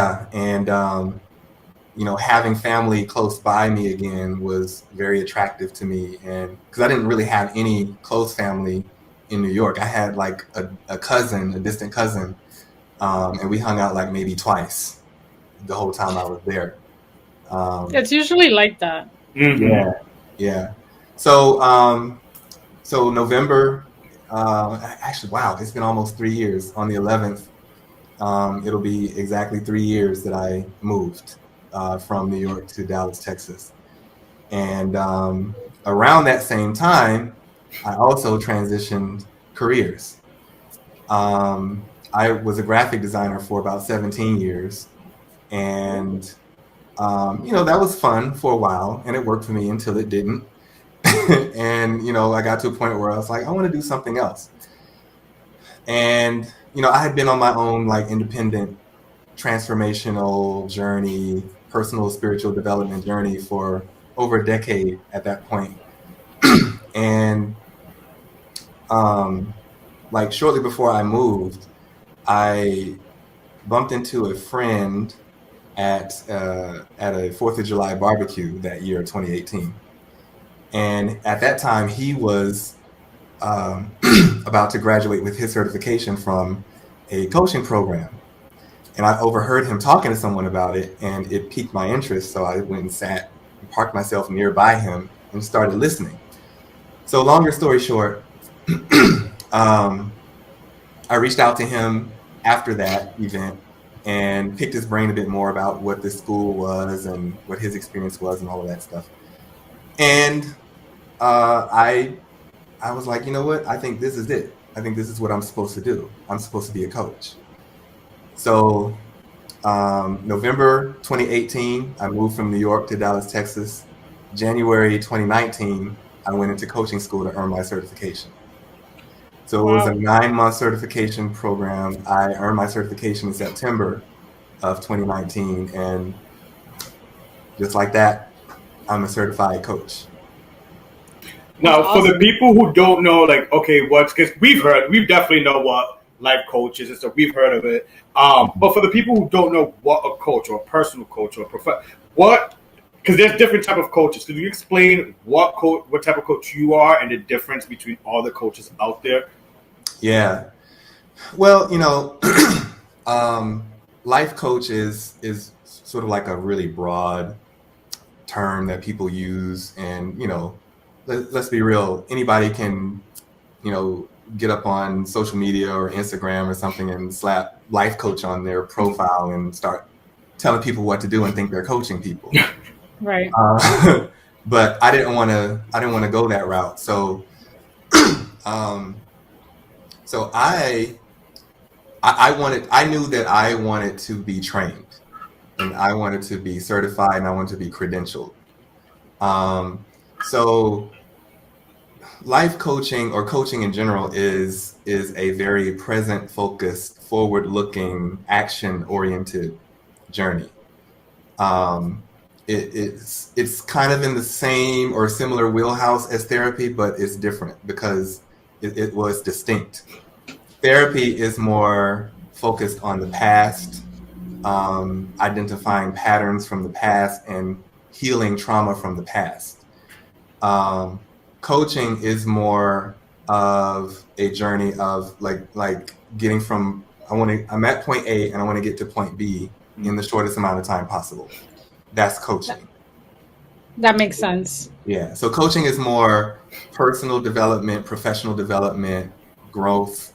Yeah, and having family close by me again was very attractive to me, and because I didn't really have any close family in New York. I had like a cousin, a distant cousin, and we hung out like maybe twice the whole time I was there. It's usually like that. Yeah, yeah. So, so November, actually, wow, it's been almost 3 years. On the 11th, it'll be exactly 3 years that I moved from New York to Dallas, Texas. And around that same time, I also transitioned careers. I was a graphic designer for about 17 years. And, that was fun for a while, and it worked for me until it didn't. And, I got to a point where I was like, I want to do something else. And, I had been on my own, like, independent transformational journey, personal spiritual development journey for over a decade at that point. And like shortly before I moved, I bumped into a friend at a 4th of July barbecue that year, 2018. And at that time, he was about to graduate with his certification from a coaching program. And I overheard him talking to someone about it, and it piqued my interest. So I went and sat and parked myself nearby him and started listening. So longer story short, I reached out to him after that event and picked his brain a bit more about what this school was and what his experience was and all of that stuff. And I was like, you know what? I think this is it. I think this is what I'm supposed to do. I'm supposed to be a coach. So November 2018, I moved from New York to Dallas, Texas. January 2019, I went into coaching school to earn my certification. So it was a 9-month certification program. I earned my certification in September of 2019. And just like that, I'm a certified coach. Now, for the people who don't know, like, okay, because we've definitely know what life coach is, and so we've heard of it. But for the people who don't know what a coach or a personal coach or a because there's different type of coaches. Could you explain what type of coach you are and the difference between all the coaches out there? Yeah. Well, life coach is sort of like a really broad term that people use, and let's be real. Anybody can, get up on social media or Instagram or something and slap life coach on their profile and start telling people what to do and think they're coaching people. Right. But I didn't want to go that route. So, so I knew that I wanted to be trained, and I wanted to be certified, and I wanted to be credentialed. So life coaching, or coaching in general, is a very present focused, forward looking, action oriented journey. It's kind of in the same or similar wheelhouse as therapy, but it's different because it was distinct. Therapy is more focused on the past, identifying patterns from the past and healing trauma from the past. Coaching is more of a journey of like getting from I'm at point A and I want to get to point B in the shortest amount of time possible. That's coaching. That makes sense. Yeah. So coaching is more personal development, professional development, growth,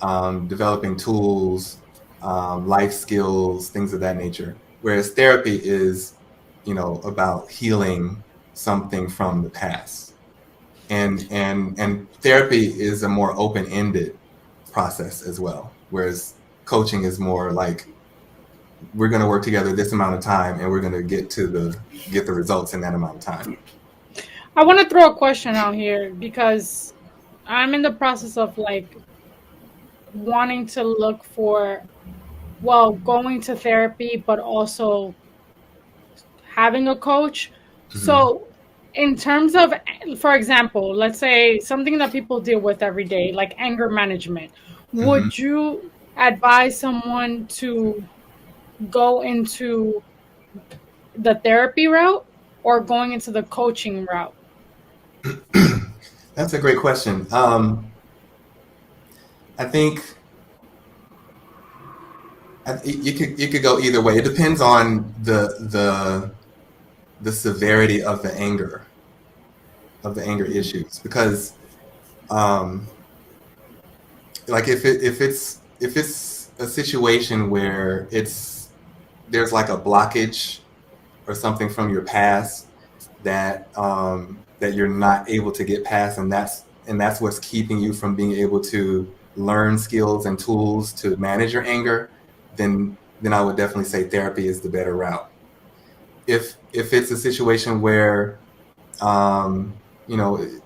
developing tools, life skills, things of that nature. Whereas therapy is, about healing something from the past. And therapy is a more open-ended process as well. Whereas coaching is more like, we're going to work together this amount of time and we're going to get the results in that amount of time. I want to throw a question out here because I'm in the process of wanting to look for, going to therapy, but also having a coach. Mm-hmm. So in terms of, for example, let's say something that people deal with every day, like anger management, mm-hmm. Would you advise someone to go into the therapy route or going into the coaching route? That's a great question. I think you could go either way. It depends on the severity of the anger issues, because like if it's a situation where there's like a blockage or something from your past that that you're not able to get past, and that's what's keeping you from being able to learn skills and tools to manage your anger, then I would definitely say therapy is the better route. If it's a situation where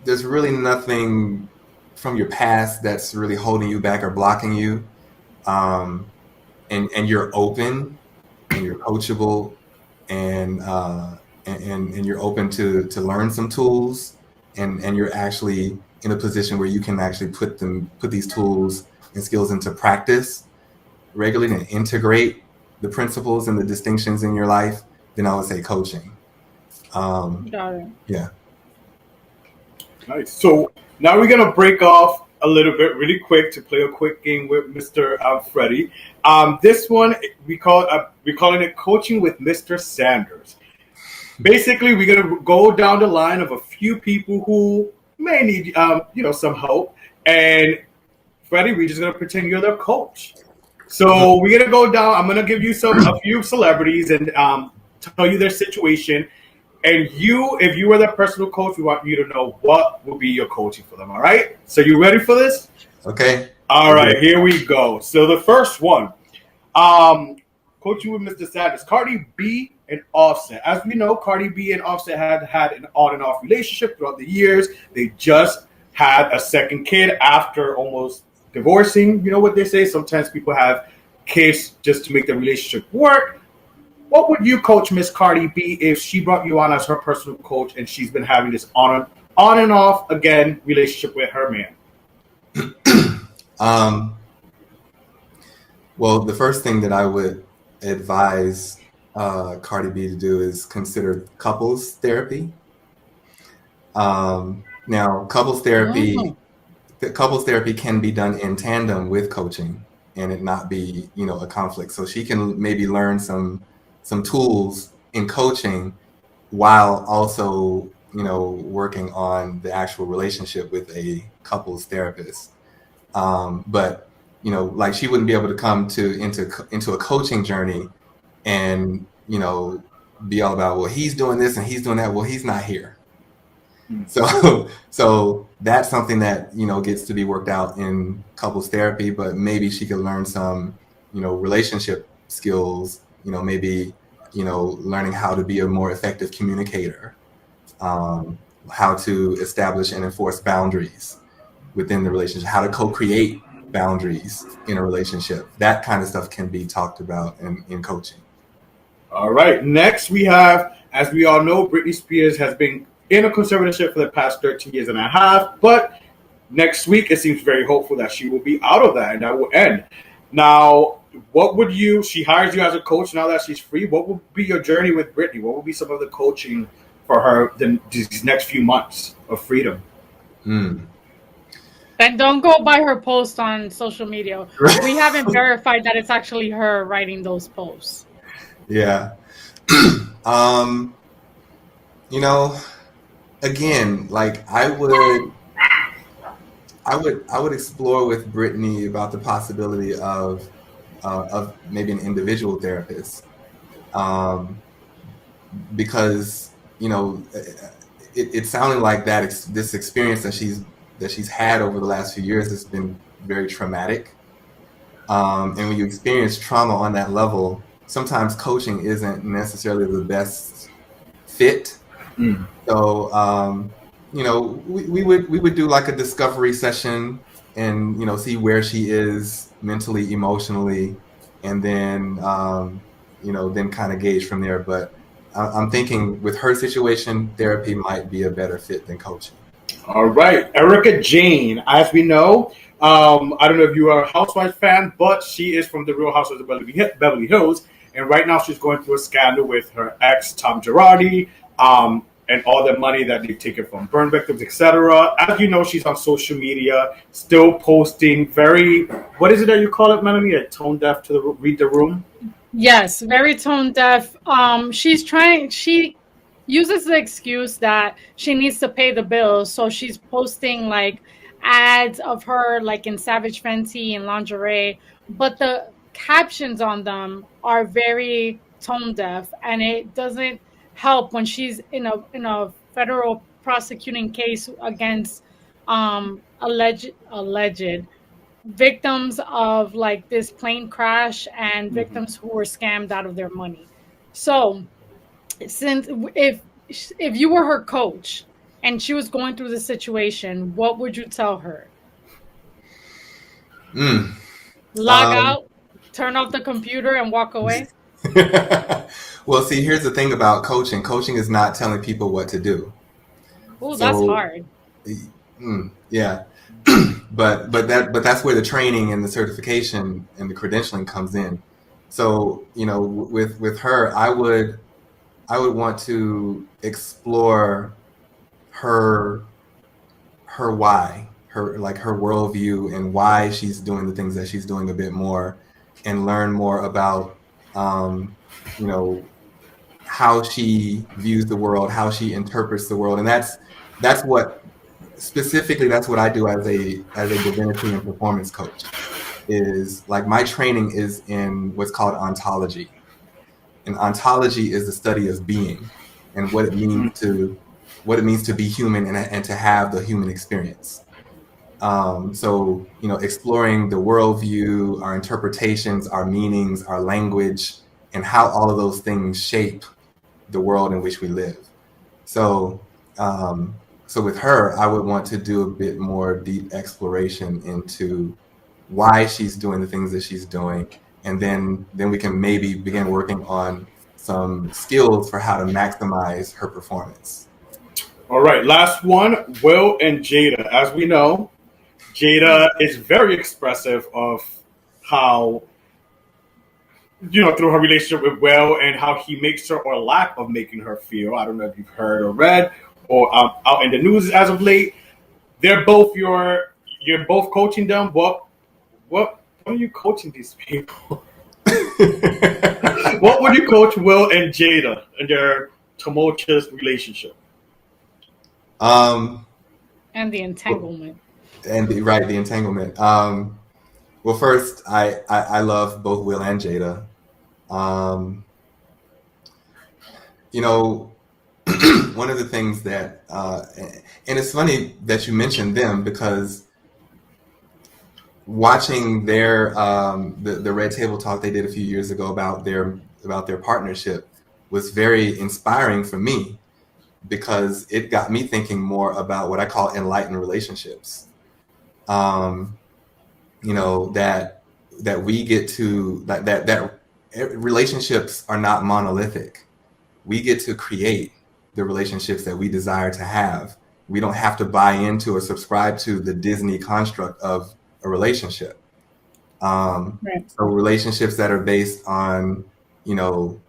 there's really nothing from your past that's really holding you back or blocking you, and you're open and you're coachable, and you're open to learn some tools, and you're actually in a position where you can actually put these tools and skills into practice regularly and integrate the principles and the distinctions in your life, then I would say coaching. Got it. Yeah. Nice. So now we're gonna break off a little bit really quick to play a quick game with Mr. Freddy. This one we're calling it Coaching with Mr. Sanders. Basically, we're gonna go down the line of a few people who may need some help, and Freddy, we're just gonna pretend you're their coach. So we're gonna go down. I'm gonna give you a few celebrities and tell you their situation. And if you were their personal coach, we want you to know what would be your coaching for them. All right. So you ready for this? Okay. All right. Here we go. So the first one, coaching with Mr. Sanders, Cardi B and Offset. As we know, Cardi B and Offset had an on and off relationship throughout the years. They just had a second kid after almost divorcing. You know what they say? Sometimes people have kids just to make the relationship work. What would you coach Miss Cardi B if she brought you on as her personal coach and she's been having this on and off again relationship with her man? Well, the first thing that I would advise Cardi B to do is consider couples therapy. Now, couples therapy can be done in tandem with coaching, and it not be a conflict. So she can maybe learn some tools in coaching while also working on the actual relationship with a couples therapist. But like she wouldn't be able to come into a coaching journey and be all about, well, he's doing this and he's doing that, well, he's not here. So that's something that gets to be worked out in couples therapy, but maybe she could learn some relationship skills, maybe learning how to be a more effective communicator, how to establish and enforce boundaries within the relationship, how to co-create boundaries in a relationship. That kind of stuff can be talked about in coaching. All right. Next, we have, as we all know, Britney Spears has been in a conservatorship for the past 13 years and a half. But next week, it seems very hopeful that she will be out of that and that will end. Now, she hires you as a coach now that she's free. What would be your journey with Britney? What would be some of the coaching for her these next few months of freedom? And don't go by her post on social media. We haven't verified that it's actually her writing those posts. Yeah. Again, like I would explore with Britney about the possibility of maybe an individual therapist, because it sounded like this experience that she's had over the last few years has been very traumatic, and when you experience trauma on that level, sometimes coaching isn't necessarily the best fit. So we would do like a discovery session and see where she is mentally, emotionally, and then then kind of gauge from there. But I'm thinking with her situation, therapy might be a better fit than coaching. All right, Erica Jane, as we know, I don't know if you are a Housewives fan, but she is from the Real Housewives of Beverly Hills, and right now she's going through a scandal with her ex Tom Girardi, and all the money that they've taken from burn victims, etc. As you know, she's on social media, still posting very, what is it that you call it, Melanie? A tone deaf to read the room? Yes, very tone deaf. She uses the excuse that she needs to pay the bills, so she's posting like ads of her like in Savage Fenty and lingerie, but the captions on them are very tone deaf, and it doesn't help when she's in a federal prosecuting case against alleged victims of like this plane crash and victims who were scammed out of their money. So since if you were her coach and she was going through the situation, what would you tell her? Log out, turn off the computer, and walk away? Well, see, here's the thing about coaching. Coaching is not telling people what to do. Oh, that's hard. Yeah. but that's where the training and the certification and the credentialing comes in. So, with her, I would want to explore her why, her worldview, and why she's doing the things that she's doing a bit more, and learn more about how she views the world, how she interprets the world. And that's what I do as a divinity and performance coach. Is like my training is in what's called ontology. And ontology is the study of being and what it means to be human and to have the human experience. So, exploring the worldview, our interpretations, our meanings, our language, and how all of those things shape the world in which we live. So with her, I would want to do a bit more deep exploration into why she's doing the things that she's doing. And then we can maybe begin working on some skills for how to maximize her performance. All right, last one, Will and Jada. As we know, Jada is very expressive of how, through her relationship with Will and how he makes her, or lack of making her feel. I don't know if you've heard or read or out in the news as of late. You're both coaching them. What are you coaching these people? What would you coach Will and Jada in their tumultuous relationship? And the entanglement. The entanglement. Well, first, I love both Will and Jada. One of the things that, and it's funny that you mentioned them, because watching their the Red Table Talk they did a few years ago about their partnership was very inspiring for me, because it got me thinking more about what I call enlightened relationships. That we get to that relationships are not monolithic. We get to create the relationships that we desire to have. We don't have to buy into or subscribe to the Disney construct of a relationship. Right. So relationships that are based on, two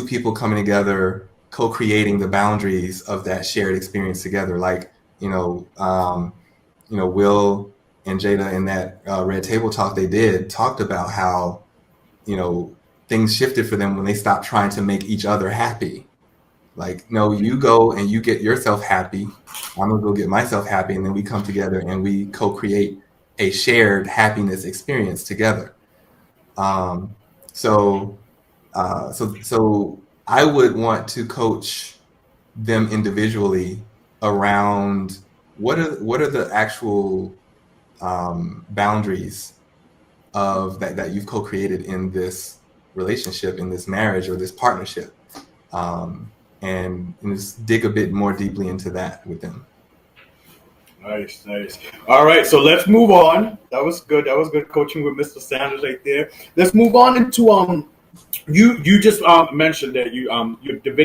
people coming together, co-creating the boundaries of that shared experience together. Like, Will and Jada in that Red Table Talk they talked about how, things shifted for them when they stopped trying to make each other happy. Like, no, you go and you get yourself happy. I'm gonna go get myself happy, and then we come together and we co-create a shared happiness experience together. So I would want to coach them individually around what are the actual boundaries of that you've co-created in this relationship, in this marriage or this partnership, and just dig a bit more deeply into that with them. Nice. All right, so let's move on. That was good coaching with Mr. Sanders right there. Let's move on into you just mentioned that your divinity